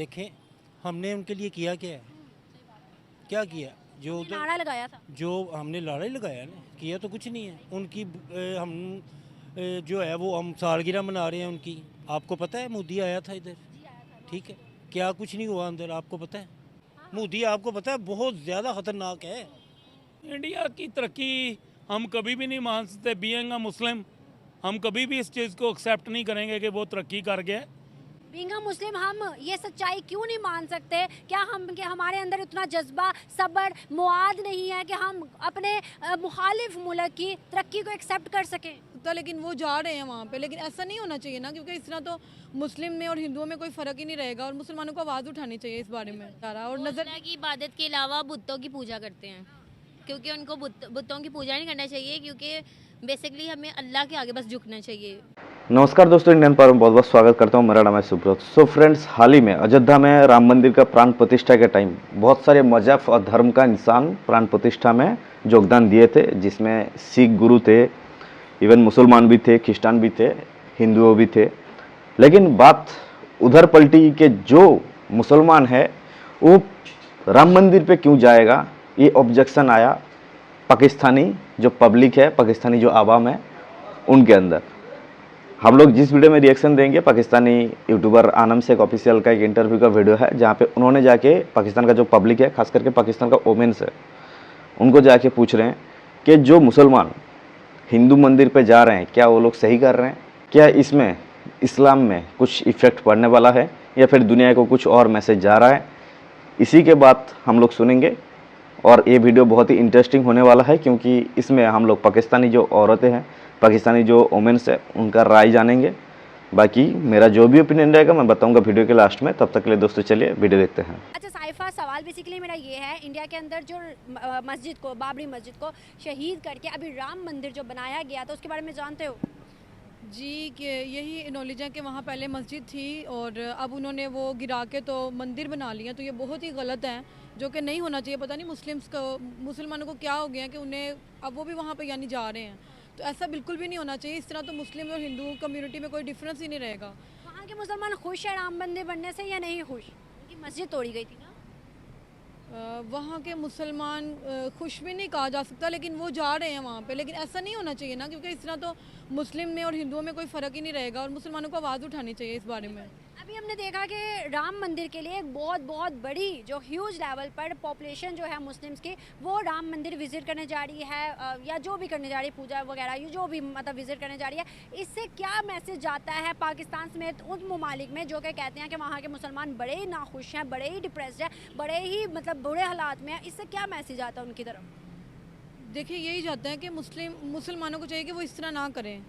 देखें हमने उनके लिए किया क्या है, क्या किया? जो नारा लगाया था। जो हमने लाड़ा ही लगाया ना, किया तो कुछ नहीं है। उनकी हम जो है वो हम सालगिरह मना रहे हैं उनकी। आपको पता है मोदी आया था इधर, ठीक है, क्या कुछ नहीं हुआ अंदर, आपको पता है? मोदी आपको पता है बहुत ज़्यादा खतरनाक है। इंडिया की तरक्की हम कभी भी नहीं मान सकते। बीइंग अ मुस्लिम हम कभी भी इस चीज़ को एक्सेप्ट नहीं करेंगे कि वो तरक्की कर गया। बीइंग अ मुस्लिम हम ये सच्चाई क्यों नहीं मान सकते? क्या हम कि हमारे अंदर इतना जज्बा सब्र मुआद नहीं है कि हम अपने मुखालिफ मुल्क की तरक्की को एक्सेप्ट कर सकें? लेकिन वो जा रहे हैं वहाँ पे, लेकिन ऐसा नहीं होना चाहिए ना, क्योंकि इस तरह तो मुस्लिम में और हिंदुओं में कोई फ़र्क ही नहीं रहेगा और मुसलमानों को आवाज़ उठानी चाहिए इस बारे में सारा। और नज़र अल्लाह की इबादत के अलावा बुतों की पूजा करते हैं, क्योंकि उनको बुतों की पूजा नहीं करना चाहिए, क्योंकि बेसिकली हमें अल्लाह के आगे बस झुकना चाहिए। नमस्कार दोस्तों, इंडियन पावर में बहुत बहुत स्वागत करता हूं। मेरा नाम है सुब्रत। सो फ्रेंड्स, हाल ही में अयोध्या में राम मंदिर का प्राण प्रतिष्ठा के टाइम बहुत सारे मजहब और धर्म का इंसान प्राण प्रतिष्ठा में योगदान दिए थे, जिसमें सिख गुरु थे, इवन मुसलमान भी थे, क्रिस्तान भी थे, हिंदुओं भी थे। लेकिन बात उधर पलटी कि जो मुसलमान है वो राम मंदिर पे क्यों जाएगा, ये ऑब्जेक्शन आया पाकिस्तानी जो पब्लिक है, पाकिस्तानी जो आवाम है उनके अंदर। हम लोग जिस वीडियो में रिएक्शन देंगे, पाकिस्तानी यूट्यूबर आनंद शेख ऑफिशियल का एक इंटरव्यू का वीडियो है, जहाँ पे उन्होंने जाके पाकिस्तान का जो पब्लिक है, खास करके पाकिस्तान का वोमेंस है, उनको जाके पूछ रहे हैं कि जो मुसलमान हिंदू मंदिर पे जा रहे हैं क्या वो लोग सही कर रहे हैं, क्या इसमें इस्लाम में कुछ इफेक्ट पड़ने वाला है या फिर दुनिया को कुछ और मैसेज जा रहा है। इसी के बाद हम लोग सुनेंगे और ये वीडियो बहुत ही इंटरेस्टिंग होने वाला है, क्योंकि इसमें हम लोग पाकिस्तानी जो औरतें हैं, पाकिस्तानी जो वोमेंस है, उनका राय जानेंगे। बाकी मेरा जो भी ओपिनियन रहेगा मैं बताऊंगा वीडियो के लास्ट में। तब तक के लिए दोस्तों चलिए वीडियो देखते हैं। अच्छा साइफा, सवाल बेसिकली मेरा ये है, इंडिया के अंदर जो मस्जिद को, बाबरी मस्जिद को शहीद करके अभी राम मंदिर जो बनाया गया था, उसके बारे में जानते हो? जी कि यही नॉलेज है कि वहाँ पहले मस्जिद थी और अब उन्होंने वो गिरा के तो मंदिर बना लिया, तो ये बहुत ही गलत है, जो कि नहीं होना चाहिए। पता नहीं मुसलमानों को क्या हो गया कि उन्हें अब वो भी वहाँ पे यानी जा रहे हैं, तो ऐसा बिल्कुल भी नहीं होना चाहिए। इस तरह तो मुस्लिम और हिंदू कम्युनिटी में कोई डिफरेंस ही नहीं रहेगा। वहाँ के मुसलमान खुश है राम मंदिर बनने से या नहीं खुश? उनकी मस्जिद तोड़ी गई थी ना। वहाँ के मुसलमान खुश भी नहीं कहा जा सकता, लेकिन वो जा रहे हैं वहाँ पे, लेकिन ऐसा नहीं होना चाहिए ना, क्योंकि इस तरह तो मुस्लिम में और हिंदुओं में कोई फ़र्क ही नहीं रहेगा और मुसलमानों को आवाज़ उठानी चाहिए इस बारे में। अभी हमने देखा कि राम मंदिर के लिए एक बहुत बहुत बड़ी जो ह्यूज लेवल पर पॉपुलेशन जो है मुस्लिम्स की, वो राम मंदिर विजिट करने जा रही है, या जो भी करने जा रही है, पूजा वगैरह, ये जो भी मतलब विजिट करने जा रही है। इससे क्या मैसेज जाता है पाकिस्तान समेत उन ममालिक में जो कि कहते हैं कि वहाँ के मुसलमान बड़े ही नाखुश हैं, बड़े ही डिप्रेस्ड हैं, बड़े ही मतलब बुरे हालात में हैं? इससे क्या मैसेज आता है उनकी तरफ? देखिए, यही चाहते हैं कि मुसलमानों को चाहिए कि वो इस तरह ना करें,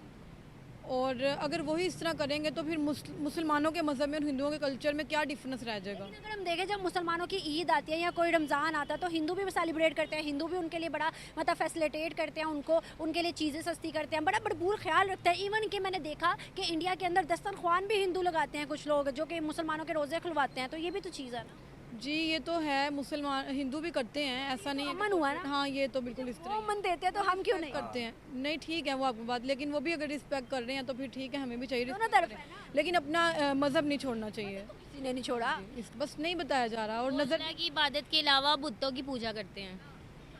और अगर वही इस तरह करेंगे तो फिर मुसलमानों के मज़हब में और हिंदुओं के कल्चर में क्या डिफरेंस रह जाएगा। लेकिन अगर हम देखें, जब मुसलमानों की ईद आती है या कोई रमज़ान आता है, तो हिंदू भी सेलिब्रेट करते हैं, हिंदू भी उनके लिए बड़ा मतलब फैसिलिटेट करते हैं, उनके लिए चीज़ें सस्ती करते हैं, बड़ा भरपूर ख्याल रखते हैं। इवन कि मैंने देखा कि इंडिया के अंदर दस्तरख्वान भी हिंदू लगाते हैं कुछ लोग, जो कि मुसलमानों के रोज़े खुलवाते हैं, तो ये भी तो चीज़ है ना। जी, ये तो है, मुसलमान हिंदू भी करते हैं, ऐसा नहीं है। कॉमन हुआ ना। हाँ, ये तो बिल्कुल इस तरह मन देते हैं, तो हम क्यों नहीं करते हैं। नहीं, ठीक है वो आपकी बात, लेकिन वो भी अगर रिस्पेक्ट कर रहे हैं तो फिर ठीक है, हमें भी चाहिए दोनों respect तरफ करें। है ना। लेकिन अपना मज़हब नहीं छोड़ना चाहिए, किसी ने नहीं छोड़ा। बस नहीं बताया जा रहा। और नज़र अल्लाह की इबादत के अलावा बुतों की पूजा करते हैं,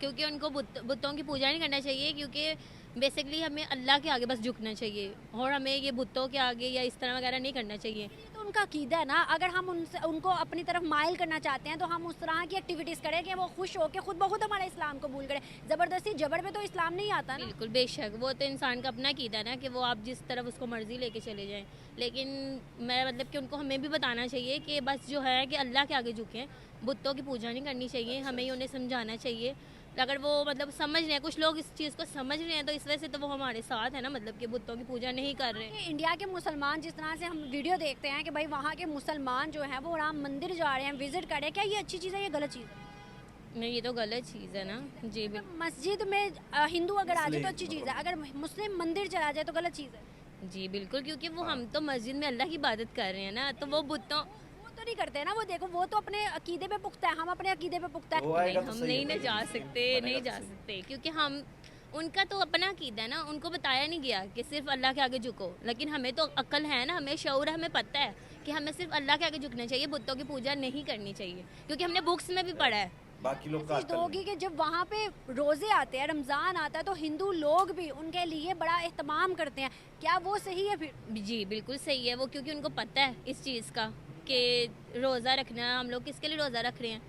क्योंकि उनको बुतों की पूजा नहीं करना चाहिए, क्योंकि बेसिकली हमें अल्लाह के आगे बस झुकना चाहिए, और हमें ये बुतों के आगे या इस तरह वगैरह नहीं करना चाहिए। ये तो उनका अकीदा है ना। अगर हम उनको अपनी तरफ माइल करना चाहते हैं, तो हम उस तरह की एक्टिविटीज़ करें कि वो खुश हो के खुद ब खुद हमारे इस्लाम कबूल करें। ज़बरदस्ती जबर में तो इस्लाम नहीं आता ना। बिल्कुल बेशक, वो तो इंसान का अपना अकीदा है ना, कि वो आप जिस तरफ उसको मर्जी लेके चले जाएं। लेकिन मैं मतलब कि उनको हमें भी बताना चाहिए कि बस जो है कि अल्लाह के आगे झुकें, बुतों की पूजा नहीं करनी चाहिए, हमें ही उन्हें समझाना चाहिए। अगर वो मतलब समझ रहे हैं, कुछ लोग इस चीज़ को समझ रहे हैं, तो इस वजह से तो वो हमारे साथ है ना, मतलब कि बुतों की पूजा नहीं कर रहे। कि इंडिया के मुसलमान, जिस तरह से हम वीडियो देखते हैं कि भाई वहाँ के मुसलमान जो हैं वो राम मंदिर जा रहे हैं, विजिट कर रहे हैं, क्या ये अच्छी चीज़ है या गलत चीज़ है? नहीं, ये तो गलत चीज़ है ना। जी बिल्कुल। मस्जिद में हिंदू अगर आ जाए तो अच्छी चीज़ है, अगर मुस्लिम मंदिर चला जाए तो गलत चीज़ है। जी बिल्कुल, क्योंकि वो हम तो मस्जिद में अल्लाह की इबादत कर रहे हैं ना, तो वो बुतों वो तो नहीं करते ना। वो देखो, वो तो अपने अकीदे पे पुख्ता है, हम अपने अकीदे पे पुख्ता है। नहीं, हम नहीं ना जा सकते, नहीं जा सकते, क्योंकि हम उनका तो अपना अकीदा है ना, उनको बताया नहीं गया कि सिर्फ अल्लाह के आगे झुको, लेकिन हमें तो अक्ल है ना, हमें शऊर है, हमें पता है कि हमें सिर्फ अल्लाह के आगे झुकना चाहिए, बुतों की पूजा नहीं करनी चाहिए, क्योंकि हमने बुक्स में भी पढ़ा है। बाकी लोग का मैसेज दोगी कि जब वहाँ पे रोज़े आते हैं, रमज़ान आता है, तो हिंदू लोग भी उनके लिए बड़ा एहतमाम करते हैं, क्या वो सही है फिर? जी बिल्कुल सही है वो, क्योंकि उनको पता है इस चीज़ का कि रोज़ा रखना, हम लोग किसके लिए रोज़ा रख रहे हैं,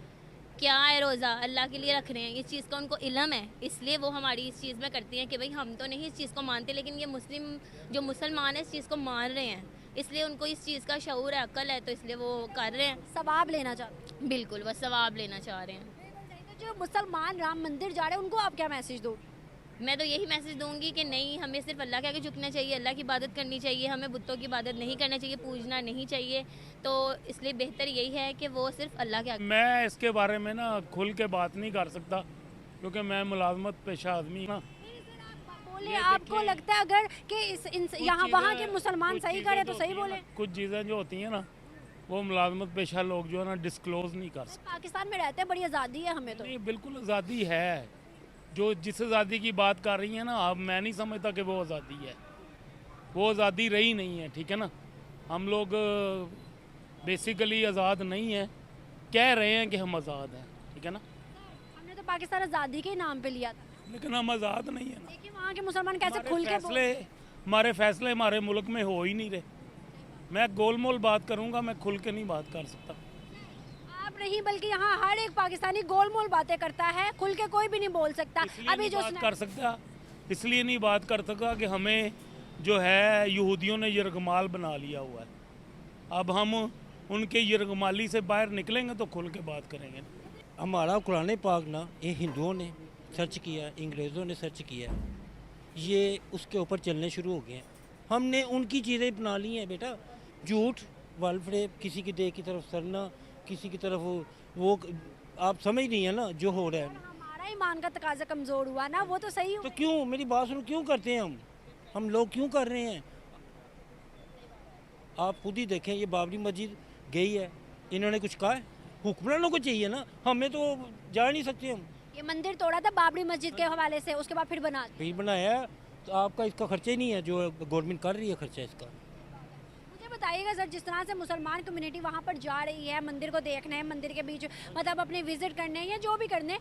क्या है रोज़ा, अल्लाह के लिए रख रहे हैं, इस चीज़ का उनको इल्म है, इसलिए वो हमारी इस चीज़ में करती हैं कि भाई हम तो नहीं इस चीज़ को मानते, लेकिन ये मुस्लिम जो मुसलमान है इस चीज़ को मान रहे हैं, इसलिए उनको इस चीज़ का शऊर है, अक्ल है, तो इसलिए वो कर रहे हैं। सवाब लेना चाहते हैं। बिल्कुल वो सवाब लेना चाह रहे हैं। तो जो मुसलमान राम मंदिर जा रहे हैं उनको आप क्या मैसेज दो? मैं तो यही मैसेज दूंगी कि नहीं, हमें सिर्फ अल्लाह के आगे झुकना चाहिए, अल्लाह की इबादत करनी चाहिए, हमें बुतों की इबादत नहीं करना चाहिए, पूजना नहीं चाहिए, तो इसलिए बेहतर यही है कि वो सिर्फ अल्लाह के आगे। मैं इसके बारे में ना खुल के बात नहीं कर सकता, क्योंकि मैं मुलाजमत पेशा आदमी ना। बोले आपको लगता है अगर कि यहाँ वहाँ के मुसलमान कुछ सही चीज़ें करे जो तो सही होती हैं बोले? ना, कुछ चीज़ें जो होती हैं ना वो मुलाजमत पेशा लोग जो है ना डिस्क्लोज नहीं कर सकते। पाकिस्तान में रहते हैं, बड़ी आज़ादी है हमें तो। नहीं, बिल्कुल आज़ादी है, जो जिस आज़ादी की बात कर रही है ना अब, मैं नहीं समझता कि वो आज़ादी है, वो आज़ादी रही नहीं है, ठीक है ना। हम लोग बेसिकली आज़ाद नहीं हैं, कह रहे हैं कि हम आज़ाद हैं, ठीक है ना, हमने तो पाकिस्तान आज़ादी के नाम पे लिया था, लेकिन हम आज़ाद नहीं है ना। देखिए वहाँ के मुसलमान कैसे हमारे खुल के फैसले हमारे मुल्क में हो ही नहीं रहे। मैं गोलमोल बात करूंगा, मैं खुल के नहीं बात कर सकता। आप नहीं बल्कि यहाँ हर एक पाकिस्तानी गोलमोल बातें करता है, खुल के कोई भी नहीं बोल सकता। इसलिए अभी नहीं जो बात कर सकता, इसलिए नहीं बात कर सकता कि हमें जो है यहूदियों ने यरगमाल बना लिया हुआ है। अब हम उनके यरगमाली से बाहर निकलेंगे तो खुल के बात करेंगे। हमारा कुरान पाक ना ये हिंदुओं ने सर्च किया, अंग्रेज़ों ने सर्च किया, ये उसके ऊपर चलने शुरू हो गए हैं। हमने उनकी चीज़ें अपना ली हैं बेटा, झूठ, वालफड़े, किसी की देह की तरफ सरना, किसी की तरफ वो आप समझ नहीं है ना जो हो रहा है। हमारा ईमान का तकाजा कमज़ोर हुआ ना, वो तो सही हो। तो क्यों, मेरी बात सुनो, क्यों करते हैं हम लोग क्यों कर रहे हैं? आप खुद ही देखें, ये बाबरी मस्जिद गई है, इन्होंने कुछ कहा है? हुक्मरानों को चाहिए ना, हमें तो जा नहीं सकते हम। ये मंदिर तोड़ा था बाबरी मस्जिद के हवाले से, उसके बाद फिर बना दिया। फिर बनाया है, तो आपका इसका खर्चा ही नहीं है जो गवर्नमेंट कर रही है खर्चा इसका। मुझे बताइएगा सर, जिस तरह से मुसलमान कम्युनिटी वहाँ पर जा रही है मंदिर को देखने, मंदिर के बीच मतलब अपने विजिट करने या जो भी करने,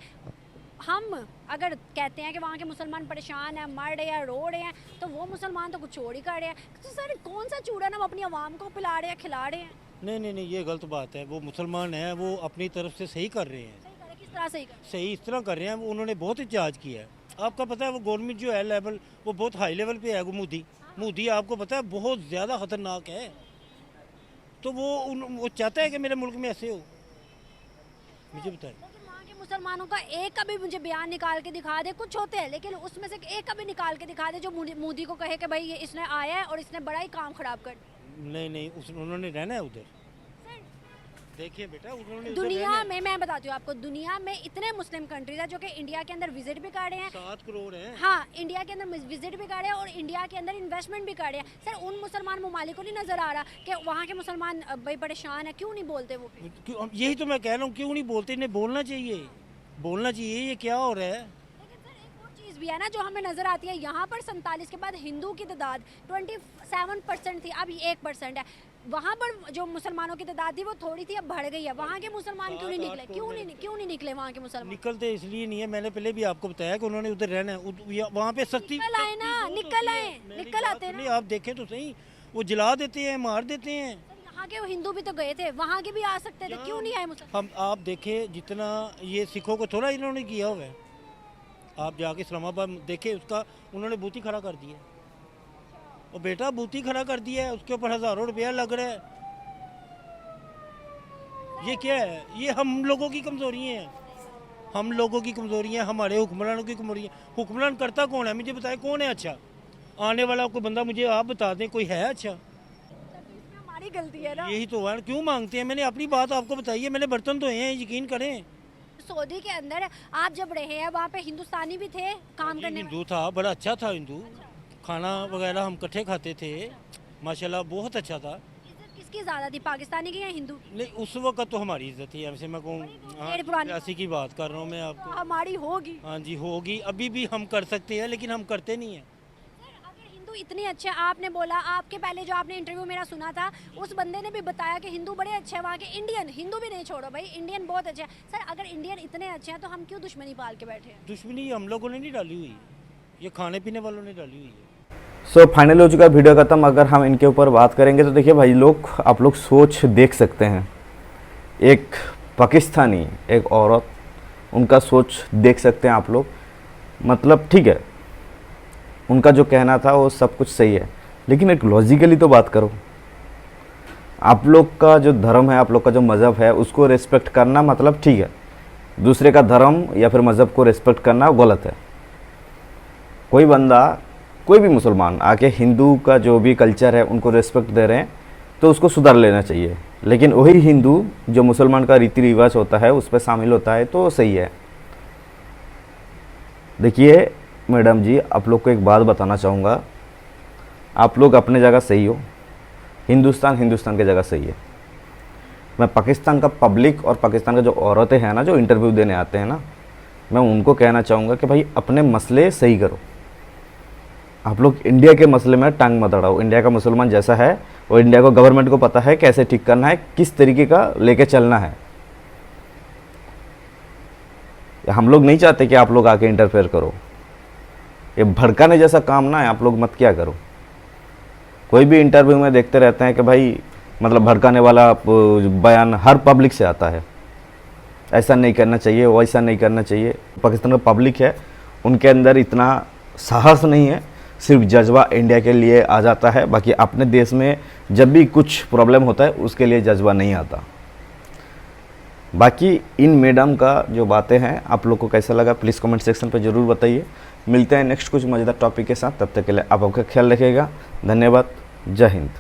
हम अगर कहते हैं कि वहाँ के मुसलमान परेशान हैं, मर रहे हैं, रो रहे हैं, तो वो मुसलमान तो कुछ और ही कर रहे हैं। तो सर कौन सा चूरन हम अपनी आवाम को पिला रहे हैं, खिला रहे हैं? नहीं, ये गलत बात है। वो मुसलमान हैं, वो अपनी तरफ से सही कर रहे हैं, सही कर रहे हैं, किस तरह सही कर रहे हैं? सही इस तरह कर रहे हैं। उन्होंने बहुत एहतजाज किया है। आपका पता है वो गवर्नमेंट जो है लेवल, वो बहुत हाई लेवल पे है। वो मोदी आपको पता है बहुत ज़्यादा ख़तरनाक है। तो वो चाहता है कि मेरे मुल्क में ऐसे हो। मुझे बताएं, लेकिन वहाँ के मुसलमानों का एक का भी मुझे बयान निकाल के दिखा दे, कुछ होते हैं लेकिन उसमें से एक का भी निकाल के दिखा दे जो मोदी को कहे कि भाई ये इसने आया है और इसने बड़ा ही काम खराब कर दिया। नहीं, उन्होंने रहना है उधर। देखिए बेटा, उन्होंने उधर दुनिया रहना है। में, मैं बताती हूँ आपको, दुनिया में इतने मुस्लिम कंट्रीज है जो कि इंडिया के अंदर विजिट भी कर रहे हैं। 7 करोड़ हैं। हाँ, इंडिया के अंदर विजिट भी कर रहे हैं और इंडिया के अंदर इन्वेस्टमेंट भी कर रहे हैं। सर उन मुसलमान ममालिक को नहीं नजर आ रहा कि वहाँ के मुसलमान भाई परेशान है, क्यों नहीं बोलते वो? क्यों, यही तो मैं कह रहा हूँ, क्यों नहीं बोलते? इन्हें बोलना चाहिए, बोलना चाहिए। ये क्या हो रहा है? लेकिन सर एक और चीज़ भी है ना जो हमें नजर आती है, यहाँ पर 47 के बाद हिंदू की तादाद 27% थी, अब 1% है। वहाँ पर जो मुसलमानों की तादाद थी वो थोड़ी थी, अब बढ़ गई है। वहाँ के मुसलमान क्यों नहीं निकले? क्यों नहीं निकले वहाँ के मुसलमान? निकलते इसलिए नहीं है, मैंने पहले भी आपको बताया कि उन्होंने उधर रहना है। वहाँ पे सख्ती निकल आए ना, निकल आए, निकल आते ना। आप देखें तो सही, वो जला देते हैं, मार देते हैं। यहाँ के हिंदू भी तो गए थे, वहाँ के भी आ सकते थे, क्यों नहीं आए मुसलमान? आप देखें, जितना ये सिखों को थोड़ा इन्होंने किया हुआ है। आप जाके इस्लामाबाद देखे, उसका उन्होंने बूथी खड़ा कर दिया। और बेटा बूथी खड़ा कर दिया है, उसके ऊपर हज़ारों रुपया लग रहा है। ये क्या है? ये हम लोगों की कमज़ोरी है, हम लोगों की कमज़ोरी है, हमारे हुक्मरानों की कमज़ोरी है। हुक्मरान करता कौन है? मुझे बताए कौन है अच्छा? आने वाला कोई बंदा मुझे आप बता दें, कोई है अच्छा? हमारी गलती है ना। यही तो है, क्यों मांगते हैं? मैंने अपनी बात आपको बताई है, मैंने बर्तन धोए हैं, यकीन करें। सऊदी के अंदर आप जब रहे हैं वहाँ पे हिंदुस्तानी भी थे काम करने में? हिंदू था, बड़ा अच्छा था हिंदू। खाना वगैरह हम इकट्ठे खाते थे, माशाल्लाह बहुत अच्छा था। इज्जत किसकी ज़्यादा थी, पाकिस्तानी की या हिंदू की? नहीं उस वक्त तो हमारी इज्जत थी, ऐसे मैं कहूँ ढेर पुरानी ऐसी की बात कर रहा हूँ मैं आपको। हमारी होगी। हाँ जी होगी, अभी भी हम कर सकते हैं लेकिन हम करते नहीं हैं। सर अगर हिंदू इतने अच्छे, आपने बोला, आपके पहले जो आपने इंटरव्यू मेरा सुना था उस बंदे ने भी बताया कि हिंदू बड़े अच्छे हैं वहाँ के, इंडियन, हिंदू भी नहीं छोड़ो भाई, इंडियन बहुत अच्छे हैं। सर अगर इंडियन इतने अच्छे हैं तो हम क्यों दुश्मनी पाल के बैठे हैं? दुश्मनी हम लोगों ने नहीं डाली हुई, ये खाने पीने वालों ने डाली हुई है। सो फाइनल हो चुका वीडियो ख़त्म। अगर हम इनके ऊपर बात करेंगे तो देखिए भाई लोग, आप लोग सोच देख सकते हैं, एक पाकिस्तानी एक औरत, उनका सोच देख सकते हैं आप लोग। मतलब ठीक है, उनका जो कहना था वो सब कुछ सही है, लेकिन एक लॉजिकली तो बात करो। आप लोग का जो धर्म है, आप लोग का जो मज़हब है, उसको रिस्पेक्ट करना मतलब ठीक है, दूसरे का धर्म या फिर मज़हब को रिस्पेक्ट करना गलत है। कोई बंदा, कोई भी मुसलमान आके हिंदू का जो भी कल्चर है उनको रिस्पेक्ट दे रहे हैं तो उसको सुधार लेना चाहिए, लेकिन वही हिंदू जो मुसलमान का रीति रिवाज होता है उस पर शामिल होता है तो सही है। देखिए मैडम जी, आप लोग को एक बात बताना चाहूँगा, आप लोग अपने जगह सही हो, हिंदुस्तान हिंदुस्तान की जगह सही है। मैं पाकिस्तान का पब्लिक और पाकिस्तान का जो औरतें हैं ना, जो इंटरव्यू देने आते हैं ना, मैं उनको कहना चाहूँगा कि भाई अपने मसले सही करो। आप लोग इंडिया के मसले में टांग मत अड़ाओ। इंडिया का मुसलमान जैसा है वो इंडिया को, गवर्नमेंट को पता है कैसे ठीक करना है, किस तरीके का लेके चलना है। हम लोग नहीं चाहते कि आप लोग आके इंटरफेयर करो, ये भड़काने जैसा काम ना है, आप लोग मत क्या करो। कोई भी इंटरव्यू में देखते रहते हैं कि भाई मतलब भड़काने वाला बयान हर पब्लिक से आता है, ऐसा नहीं करना चाहिए, वैसा नहीं करना चाहिए। पाकिस्तान का पब्लिक है, उनके अंदर इतना साहस नहीं है, सिर्फ जज्बा इंडिया के लिए आ जाता है, बाकी अपने देश में जब भी कुछ प्रॉब्लम होता है उसके लिए जज्बा नहीं आता। बाकी इन मैडम का जो बातें हैं आप लोग को कैसा लगा प्लीज़ कमेंट सेक्शन पे ज़रूर बताइए। मिलते हैं नेक्स्ट कुछ मज़ेदार टॉपिक के साथ, तब तक के लिए आप आपका ख्याल रखिएगा। धन्यवाद, जय हिंद।